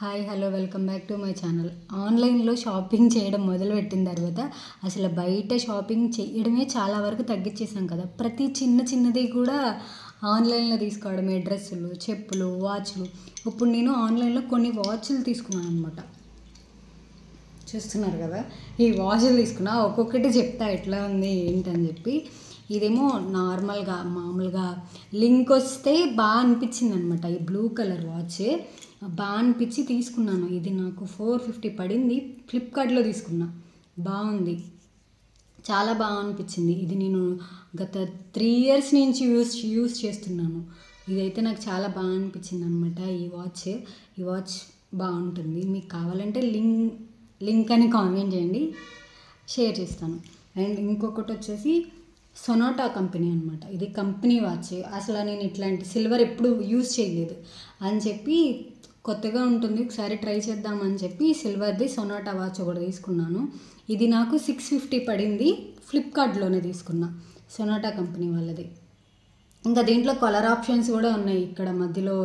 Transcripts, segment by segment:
Hi hello welcome back to my channel. ఆన్లైన్లో shopping చేయడం మొదలుపెట్టిన తర్వాత అసలు బయట షాపింగ్ చేయడమే చాలా వరకు తగ్గించేసాం కదా. ప్రతి చిన్నది కూడా ఆన్లైన్లో తీసుకోవడమే. డ్రెస్సులు, చెప్పులు, వాచ్లు. ఇప్పుడు నేను ఆన్లైన్లో కొన్ని వాచ్లు తీసుకున్నాను అనమాట. చూస్తున్నారు కదా, ఈ వాచ్లు తీసుకున్నా. ఒక్కొక్కటి చెప్తా ఎట్లా ఉంది ఏంటని చెప్పి. ఇదేమో నార్మల్గా మామూలుగా లింక్ వస్తే బాగా అనిపించింది అనమాట. ఈ బ్లూ కలర్ వాచ్ బాగా అనిపించి తీసుకున్నాను. ఇది నాకు 450 పడింది. ఫ్లిప్కార్ట్లో తీసుకున్నా. బాగుంది, చాలా బాగా అనిపించింది. ఇది నేను గత 3 years నుంచి యూస్ చేస్తున్నాను. ఇదైతే నాకు చాలా బాగా అనిపించింది అనమాట. ఈ వాచ్ బాగుంటుంది. మీకు కావాలంటే లింక్ అని కామెంట్ చేయండి, షేర్ చేస్తాను. అండ్ ఇంకొకటి వచ్చేసి సొనాటా కంపెనీ అనమాట. ఇది కంపెనీ వాచ్. అసలు నేను ఇట్లాంటి సిల్వర్ ఎప్పుడు యూజ్ చేయలేదు అని చెప్పి, కొత్తగా ఉంటుంది ఒకసారి ట్రై చేద్దామని చెప్పి సిల్వర్ది సొనాటా వాచ్ ఒకటి తీసుకున్నాను. ఇది నాకు 650 పడింది. ఫ్లిప్కార్ట్లోనే తీసుకున్నా, సొనాటా కంపెనీ వాళ్ళది. ఇంకా దీంట్లో కలర్ ఆప్షన్స్ కూడా ఉన్నాయి. ఇక్కడ మధ్యలో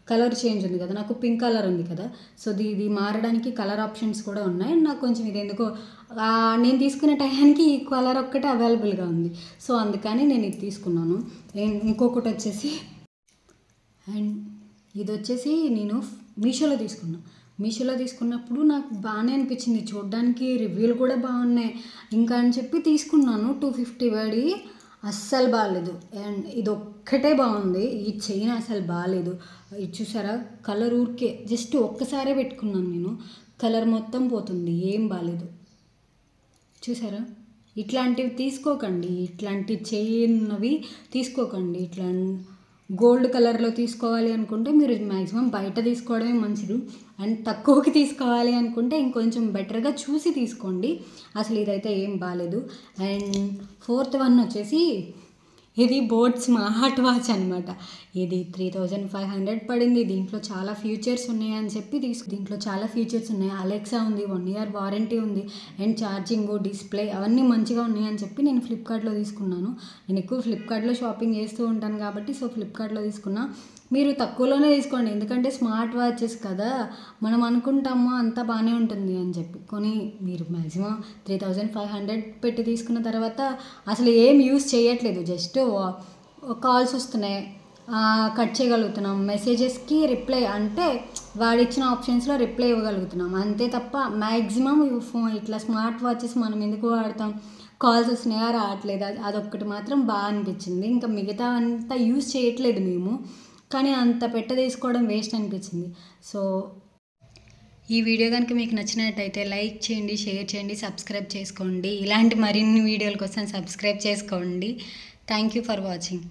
కలర్ చేంజ్ ఉంది కదా, నాకు పింక్ కలర్ ఉంది కదా. సో ఇది మారడానికి కలర్ ఆప్షన్స్ కూడా ఉన్నాయి. నాకు కొంచెం ఇది ఎందుకో నేను తీసుకునే టైంకి ఈ కలర్ ఒక్కటే అవైలబుల్గా ఉంది. సో అందుకని నేను ఇది తీసుకున్నాను. ఇంకొకటి వచ్చేసి ఇది వచ్చేసి నేను మీషోలో తీసుకున్నప్పుడు నాకు బాగానే అనిపించింది. చూడడానికి రివ్యూలు కూడా బాగున్నాయి ఇంకా అని చెప్పి తీసుకున్నాను. 250 పడి అస్సలు బాగాలేదు. అండ్ ఇది ఒక్కటే బాగుంది. ఈ చైన్ అసలు బాగాలేదు. ఇది చూసారా, కలర్ ఊరికే జస్ట్ ఒక్కసారే పెట్టుకున్నాను నేను, కలర్ మొత్తం పోతుంది. ఏం బాగాలేదు. చూసారా, ఇట్లాంటివి తీసుకోకండి. ఇట్లాంటి చైన్ అవి తీసుకోకండి. ఇట్లా గోల్డ్ కలర్లో తీసుకోవాలి అనుకుంటే మీరు మ్యాక్సిమం బయట తీసుకోవడమే మంచిది. అండ్ తక్కువకి తీసుకోవాలి అనుకుంటే ఇంకొంచెం బెటర్గా చూసి తీసుకోండి. అసలు ఇదైతే ఏం బాగాలేదు. అండ్ 4th వన్ వచ్చేసి ఇది బోట్ స్మార్ట్ వాచ్ అనమాట. ఇది 3500 పడింది. దీంట్లో చాలా ఫీచర్స్ ఉన్నాయని చెప్పి దీంట్లో చాలా ఫీచర్స్ ఉన్నాయి. అలెక్సా ఉంది, 1 year వారంటీ ఉంది, అండ్ ఛార్జింగ్, డిస్ప్లే అవన్నీ మంచిగా ఉన్నాయని చెప్పి నేను ఫ్లిప్కార్ట్లో తీసుకున్నాను. నేను ఎక్కువ ఫ్లిప్కార్ట్లో షాపింగ్ చేస్తూ ఉంటాను కాబట్టి ఫ్లిప్కార్ట్లో తీసుకున్నా. మీరు తక్కువలోనే తీసుకోండి, ఎందుకంటే స్మార్ట్ వాచెస్ కదా, మనం అనుకుంటాము అంతా బాగానే ఉంటుంది అని చెప్పి. కొని మీరు మ్యాక్సిమం 3500 పెట్టి తీసుకున్న తర్వాత అసలు ఏం యూస్ చేయట్లేదు. జస్ట్ కాల్స్ వస్తున్నాయి, కట్ చేయగలుగుతున్నాం. మెసేజెస్కి రిప్లై అంటే వాడిచ్చిన ఆప్షన్స్లో రిప్లై ఇవ్వగలుగుతున్నాం అంతే తప్ప మ్యాక్సిమం ఇట్లా స్మార్ట్ వాచెస్ మనం ఎందుకు వాడతాం, కాల్స్ వస్తున్నాయా రావట్లేదు. అదొక్కటి మాత్రం బాగా అనిపించింది. ఇంకా మిగతా అంతా యూస్ చేయట్లేదు మేము, కానీ అంత తీసుకోవడం వేస్ట్ అనిపించింది. సో ఈ వీడియో కనుక మీకు నచ్చినట్టయితే లైక్ చేయండి, షేర్ చేయండి, సబ్స్క్రైబ్ చేసుకోండి. ఇలాంటి మరిన్ని వీడియోల కోసం సబ్స్క్రైబ్ చేసుకోండి. Thank you for watching.